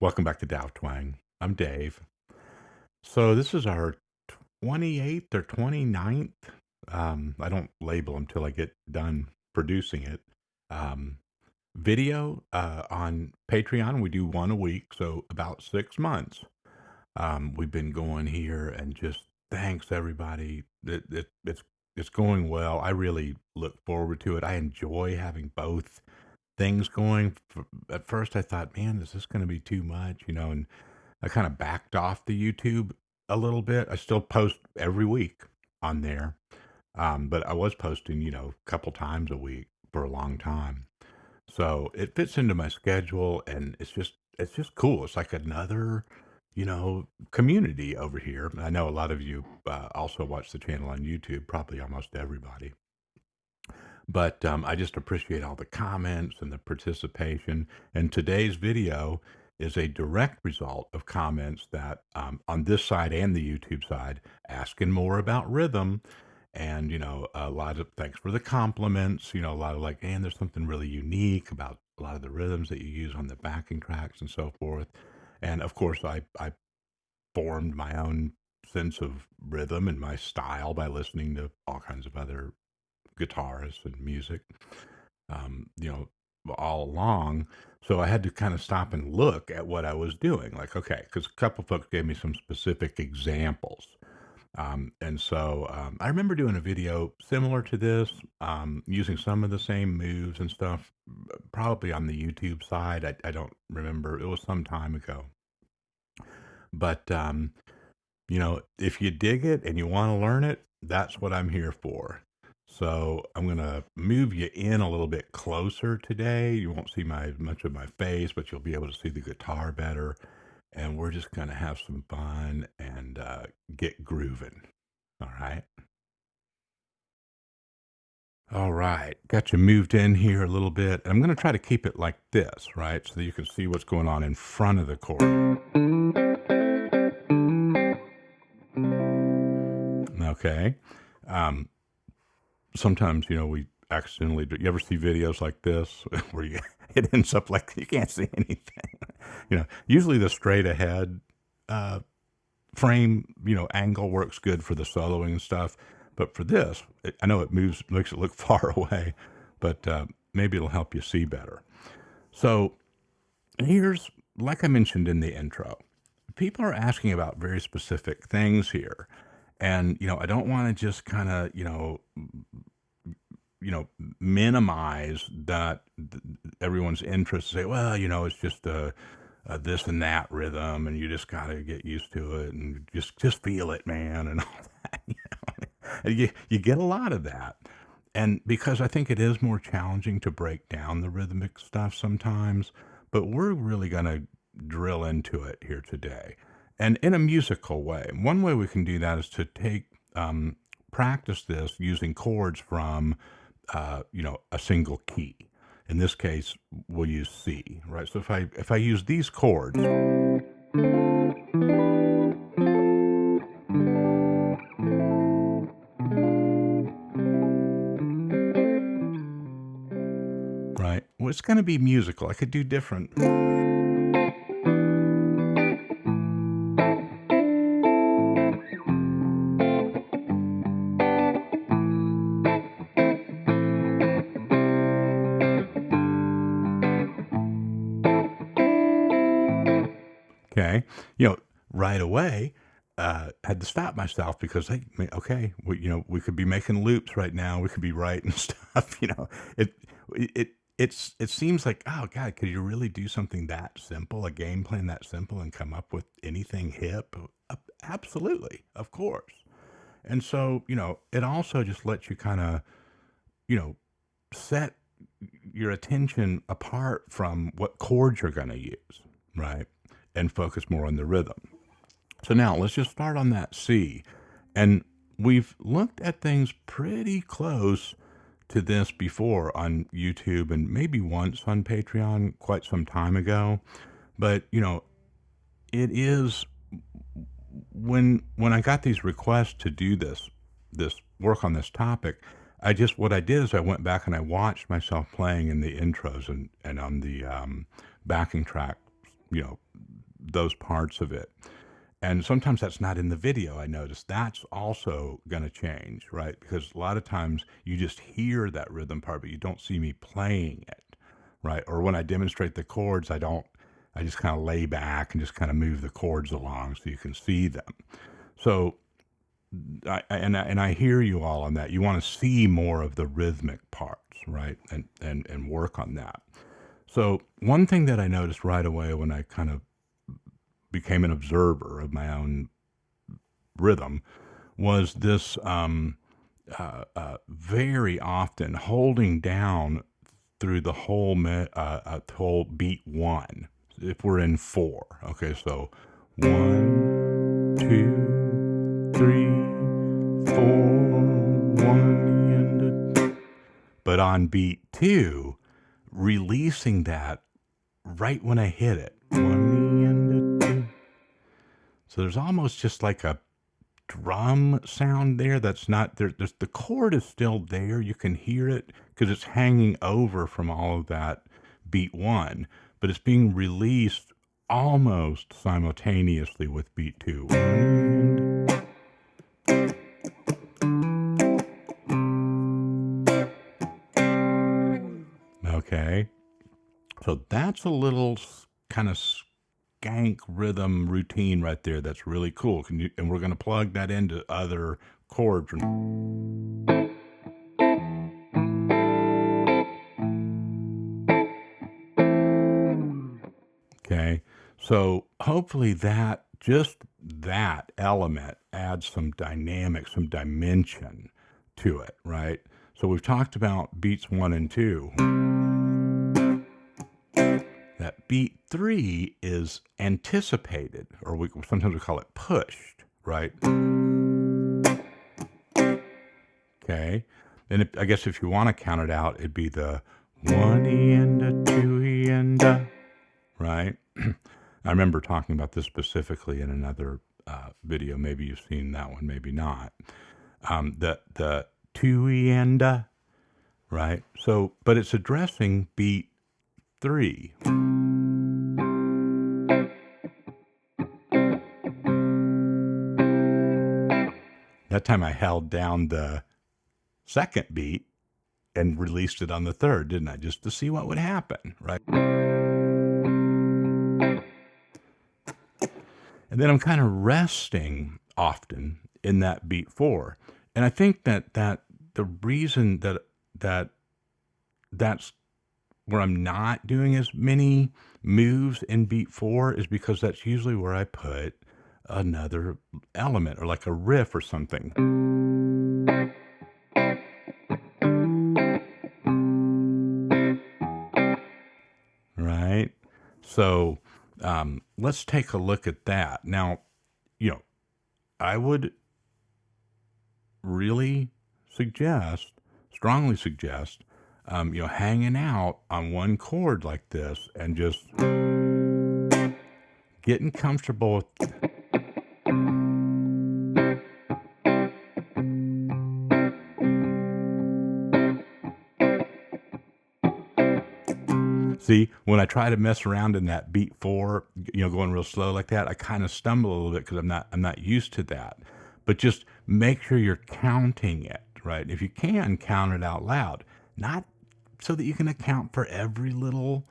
Welcome back to Dow Twang. I'm Dave. So this is our 28th or 29th. I don't label them till I get done producing it. Um, Video on Patreon. We do one a week, so about 6 months. We've been going here, and just thanks everybody. It's going well. I really look forward to it. I enjoy having both things going. At first, I thought, man, is this going to be too much? And I kind of backed off the YouTube a little bit. I still post every week on there, but I was posting, a couple times a week for a long time. So it fits into my schedule, and it's just cool. It's like another, community over here. I know a lot of you also watch the channel on YouTube, probably almost everybody. But I just appreciate all the comments and the participation. And today's video is a direct result of comments that on this side and the YouTube side asking more about rhythm. And, a lot of thanks for the compliments, a lot of like, and there's something really unique about a lot of the rhythms that you use on the backing tracks and so forth. And of course, I formed my own sense of rhythm and my style by listening to all kinds of other guitarists and music, um, you know, all along. So I had to kind of stop and look at what I was doing. Like, okay, because a couple folks gave me some specific examples. And so I remember doing a video similar to this, using some of the same moves and stuff, probably on the YouTube side. I don't remember. It was some time ago. But, if you dig it and you want to learn it, that's what I'm here for. So I'm going to move you in a little bit closer today. You won't see much of my face, but you'll be able to see the guitar better. And we're just going to have some fun and get grooving. All right. All right. Got you moved in here a little bit. I'm going to try to keep it like this, right? So that you can see what's going on in front of the chord. Okay. Um, Sometimes, we accidentally do. You ever see videos like this where it ends up like you can't see anything? Usually the straight ahead uh, frame, angle works good for the soloing and stuff. But for this, I know it makes it look far away, but maybe it'll help you see better. So here's, like I mentioned in the intro, people are asking about very specific things here. And, I don't want to just kind of, minimize that everyone's interest. Say, well, it's just a this and that rhythm, and you just got to get used to it, and just feel it, man, and all that. And you get a lot of that, and because I think it is more challenging to break down the rhythmic stuff sometimes, but we're really going to drill into it here today, and in a musical way. One way we can do that is to take practice this using chords from a single key. In this case, we'll use C, right? So if I use these chords, right? Well, it's going to be musical. I could do different. Okay, right away, had to stop myself because okay, we could be making loops right now. We could be writing stuff. It it seems like, oh God, could you really do something that simple, a game plan that simple, and come up with anything hip? Absolutely, of course. And so it also just lets you kind of you know set your attention apart from what chords you're going to use, right? And focus more on the rhythm. So now let's just start on that C. And we've looked at things pretty close to this before on YouTube and maybe once on Patreon quite some time ago. But, it is when I got these requests to do this work on this topic, what I did is I went back and I watched myself playing in the intros and on the backing track, you know, those parts of it. And sometimes that's not in the video, I noticed. That's also going to change, right? Because a lot of times you just hear that rhythm part, but you don't see me playing it, right? Or when I demonstrate the chords, I just kind of lay back and just kind of move the chords along so you can see them. So, I hear you all on that. You want to see more of the rhythmic parts, right? And work on that. So one thing that I noticed right away when I kind of became an observer of my own rhythm was this very often holding down through the whole beat one. If we're in 4, okay, so 1, 2, 3, 4, 1, and but on beat 2, releasing that right when I hit it. 1 and 2. So there's almost just like a drum sound there that's not there. The chord is still there. You can hear it because it's hanging over from all of that beat 1, but it's being released almost simultaneously with beat 2. Okay. So that's a little kind of skank rhythm routine right there. That's really cool. And we're going to plug that into other chords. Okay. So hopefully just that element adds some dynamic, some dimension to it, right? So we've talked about beats 1 and 2. That beat 3 is anticipated, or sometimes we call it pushed, right? Okay. Then I guess if you want to count it out, it'd be the 1E and a 2E and a, right? I remember talking about this specifically in another video. Maybe you've seen that one, maybe not. The 2E and a, right? So, but it's addressing beat 3. That time I held down the second beat and released it on the third, didn't I? Just to see what would happen, right? And then I'm kind of resting often in that beat 4. And I think that the reason that's where I'm not doing as many moves in beat 4 is because that's usually where I put another element or like a riff or something. Right? So let's take a look at that. Now, I would really strongly suggest, hanging out on one chord like this and just getting comfortable with. See, when I try to mess around in that beat 4, going real slow like that, I kind of stumble a little bit because I'm not used to that. But just make sure you're counting it, right? If you can, count it out loud. Not so that you can account for every little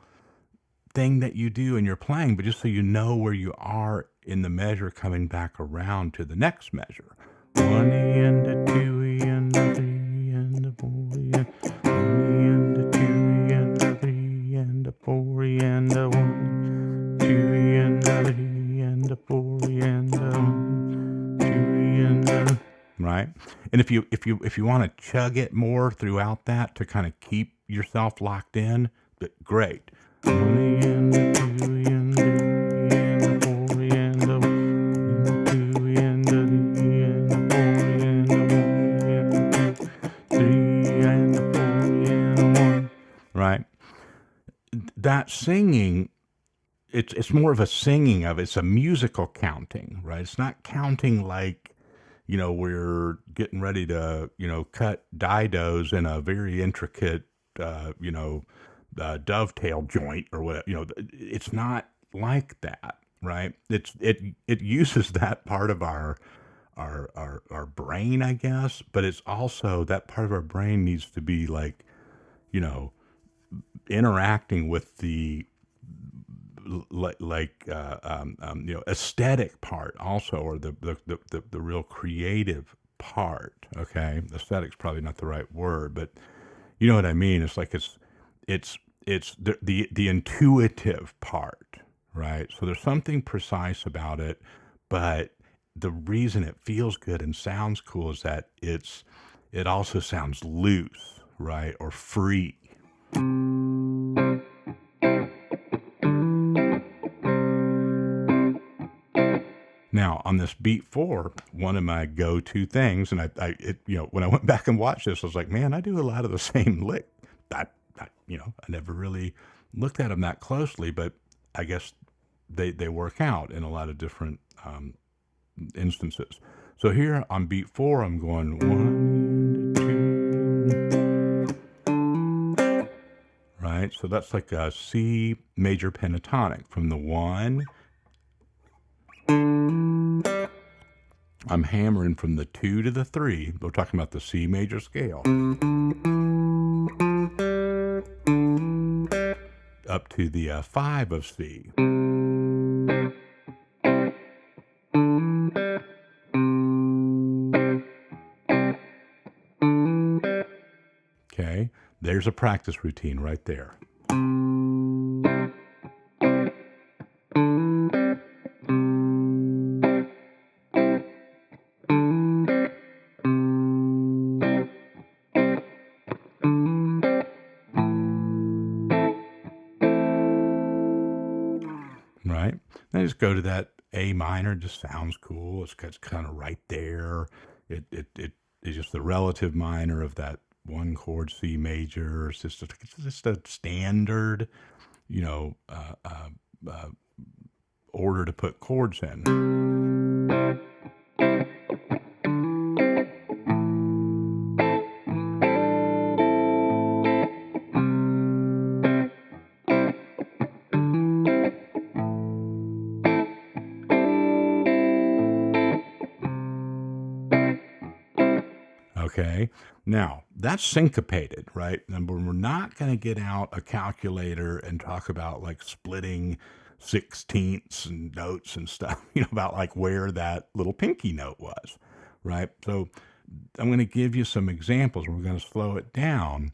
thing that you do in your playing, but just so you know where you are in the measure coming back around to the next measure. 1E and a 2E and a 3 and a 4E and 1E and a 2E and a 3 and a 4E and a 1, 2E and a 3 and a 4E and a 1, 2E and a, right? And if you want to chug it more throughout that to kind of keep yourself locked in, great. 1E and a 2E and a 3 and a 4E and a 1, 2E and a 3 and a 4E and a 1 and a 3 and a 4E and a 1, right? That singing, it's more of a singing of it's a musical counting, right? It's not counting like, we're getting ready to, cut didos in a very intricate, dovetail joint or whatever. It's not like that. right? It uses that part of our brain, I guess, but it's also that part of our brain needs to be like, you know, interacting with the aesthetic part also, or the real creative part. Okay, aesthetic's probably not the right word, but you know what I mean. It's like it's it's the intuitive part, right? So there's something precise about it, but the reason it feels good and sounds cool is that it also sounds loose, right, or free. Now, on this beat 4, one of my go-to things, and when I went back and watched this, I was like, man, I do a lot of the same lick. I never really looked at them that closely, but I guess they work out in a lot of different instances. So here on beat 4, I'm going 1, 2, right? So that's like a C major pentatonic from the 1. I'm hammering from the 2 to the 3. We're talking about the C major scale. Up to the 5 of C. Okay, there's a practice routine right there. Right? Then just go to that A minor. It just sounds cool. It's kind of right there. It is just the relative minor of that one chord C major. It's just a standard, you know, order to put chords in. Okay. Now, that's syncopated, right? And we're not going to get out a calculator and talk about like splitting sixteenths and notes and stuff, about like where that little pinky note was, right? So I'm going to give you some examples. We're going to slow it down,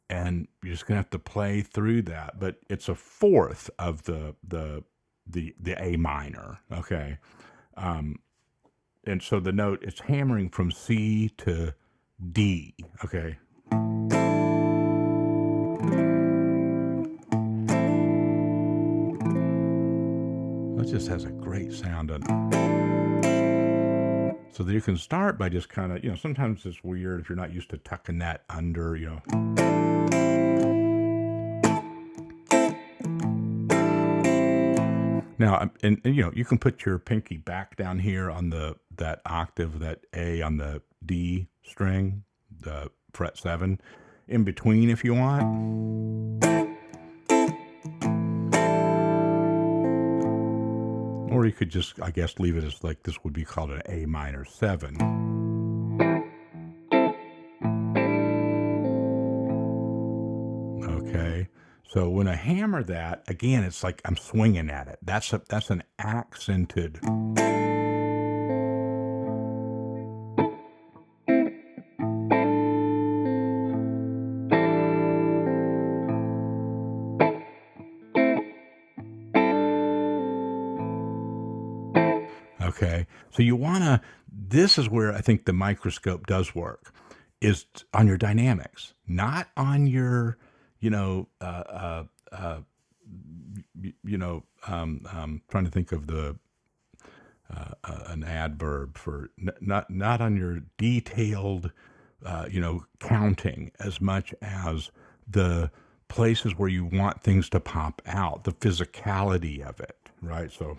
and you're just going to have to play through that. But it's a fourth of the A minor, okay? And so the note, it's hammering from C to D, okay? That just has a great sound on it. So that you can start by just kind of, sometimes it's weird if you're not used to tucking that under, Now, and you can put your pinky back down here on that octave, that A on the D string, the fret 7, in between if you want. Or you could just, I guess, leave it as like this would be called an A minor 7. Okay. So when I hammer that, again, it's like I'm swinging at it. That's an accented. Okay. So this is where I think the microscope does work, is on your dynamics, not on your, trying to think of an adverb for not on your detailed, counting as much as the places where you want things to pop out, the physicality of it, right? So.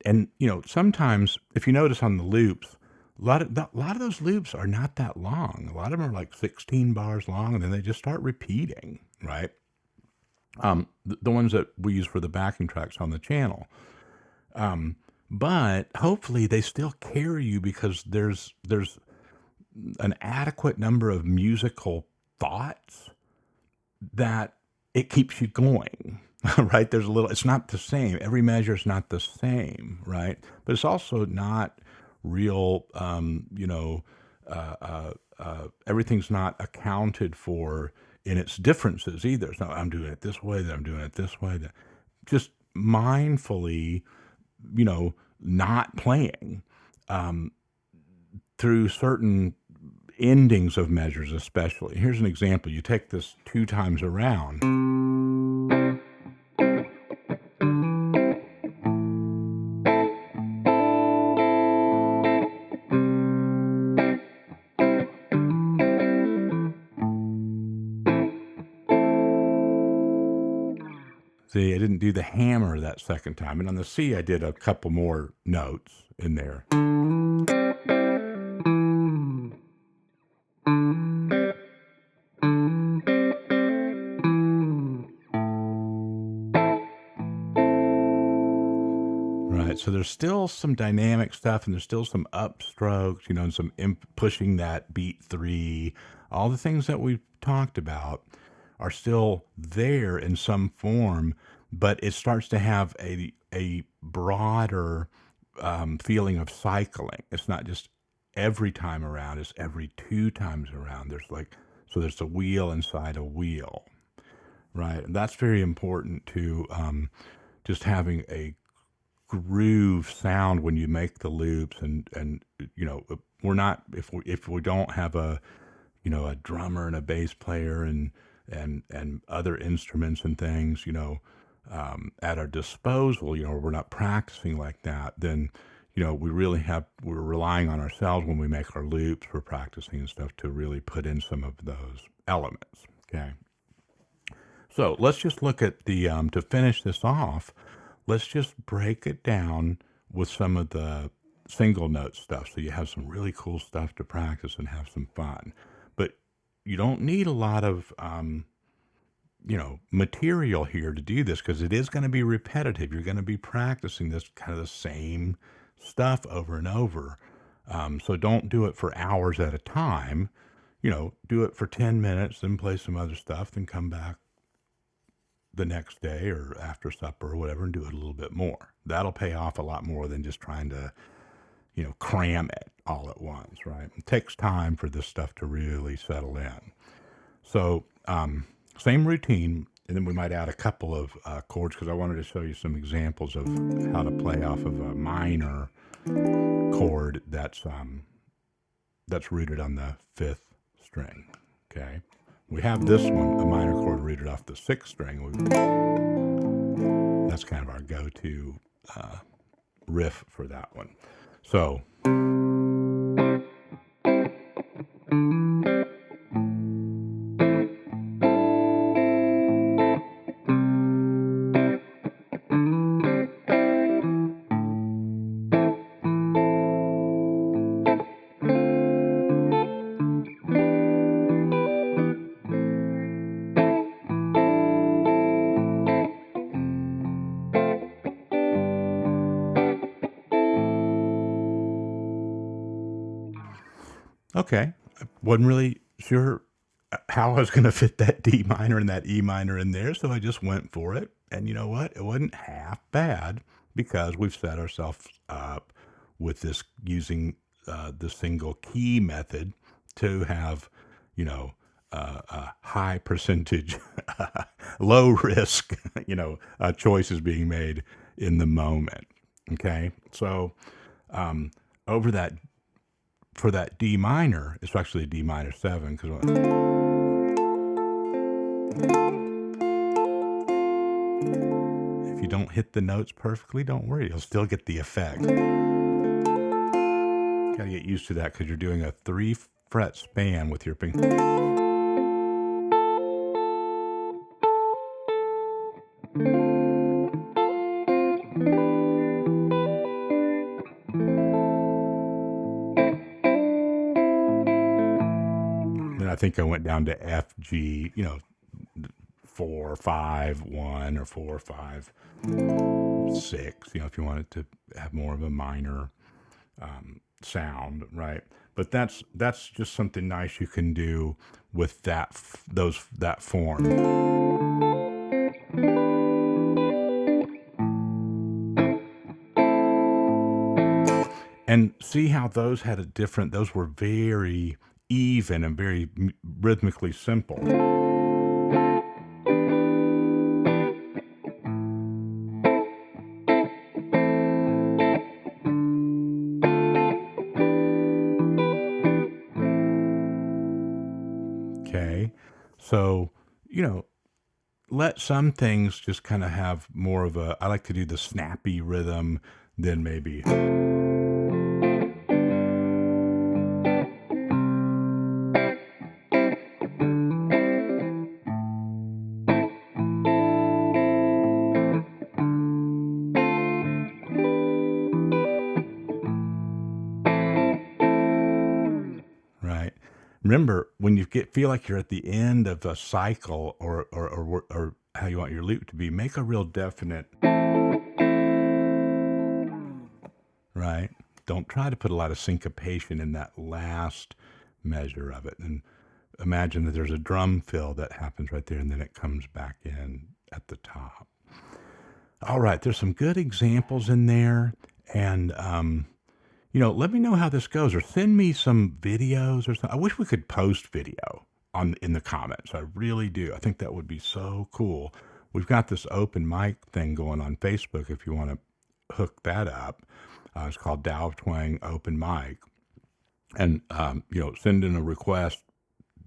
And, sometimes if you notice on the loops, a lot of those loops are not that long. A lot of them are like 16 bars long, and then they just start repeating, right? The ones that we use for the backing tracks on the channel. But hopefully they still carry you because there's an adequate number of musical thoughts that it keeps you going, right? It's not the same. Every measure is not the same, right? But it's also not real, everything's not accounted for in its differences either. It's not, I'm doing it this way, that I'm doing it this way. That just mindfully, not playing through certain endings of measures especially. Here's an example. You take this 2 times around. See, I didn't do the hammer that second time. And on the C, I did a couple more notes in there. Right, so there's still some dynamic stuff, and there's still some upstrokes, and some pushing that beat 3. All the things that we've talked about are still there in some form, but it starts to have a broader feeling of cycling. It's not just every time around; it's every 2 times around. There's a wheel inside a wheel, right? And that's very important to just having a groove sound when you make the loops, and we're not, if we don't have a drummer and a bass player and other instruments and things at our disposal, we're not practicing like that, then we're relying on ourselves when we make our loops for practicing and stuff to really put in some of those elements. Okay, so let's just look at the to finish this off, let's just break it down with some of the single note stuff so you have some really cool stuff to practice and have some fun. But you don't need a lot of material here to do this, because it is going to be repetitive. You're going to be practicing this kind of the same stuff over and over. So don't do it for hours at a time. Do it for 10 minutes, then play some other stuff, then come back the next day or after supper or whatever and do it a little bit more. That'll pay off a lot more than just trying to, cram it all at once, right? It takes time for this stuff to really settle in. So, same routine, and then we might add a couple of chords, because I wanted to show you some examples of how to play off of a minor chord that's rooted on the 5th string. Okay, we have this one, a minor chord rooted off the 6th string. That's kind of our go-to riff for that one. So. Okay, I wasn't really sure how I was going to fit that D minor and that E minor in there, so I just went for it. And you know what? It wasn't half bad, because we've set ourselves up with this using the single key method to have, a high percentage, low risk, choices being made in the moment. Okay, so over that. For that D minor, it's actually a D minor 7, because if you don't hit the notes perfectly, don't worry, you'll still get the effect. Gotta get used to that, because you're doing a 3-fret span with your finger. I think I went down to F, G, 4, 5, 1, or 4, 5, 6, if you wanted to have more of a minor sound, right? But that's just something nice you can do with that form. And see how those had those were very even and very rhythmically simple. Okay. So, let some things just kind of have more of I like to do the snappy rhythm than maybe. Right. Remember, when you feel like you're at the end of a cycle or how you want your loop to be, make a real definite. Right. Don't try to put a lot of syncopation in that last measure of it. And imagine that there's a drum fill that happens right there and then it comes back in at the top. All right. There's some good examples in there. And, let me know how this goes or send me some videos or something. I wish we could post video in the comments. I really do. I think that would be so cool. We've got this open mic thing going on Facebook if you want to hook that up. It's called Dow Twang Open Mic. And, send in a request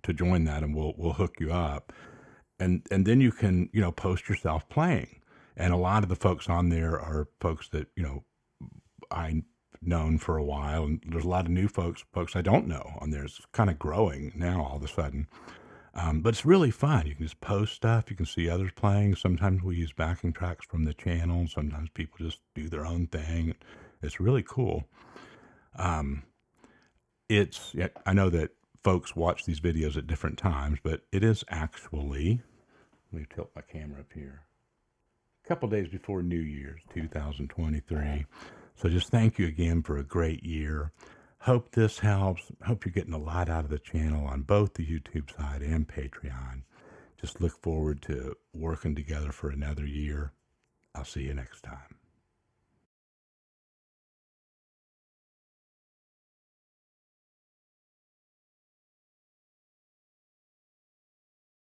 to join that and we'll hook you up. And then you can, post yourself playing. And a lot of the folks on there are folks that, I known for a while, and there's a lot of new folks I don't know on there. It's kind of growing now all of a sudden. But it's really fun. You can just post stuff. You can see others playing. Sometimes we use backing tracks from the channel. Sometimes people just do their own thing. It's really cool. I know that folks watch these videos at different times, but it is actually, let me tilt my camera up here, a couple days before New Year's 2023. So just thank you again for a great year. Hope this helps. Hope you're getting a lot out of the channel on both the YouTube side and Patreon. Just look forward to working together for another year. I'll see you next time.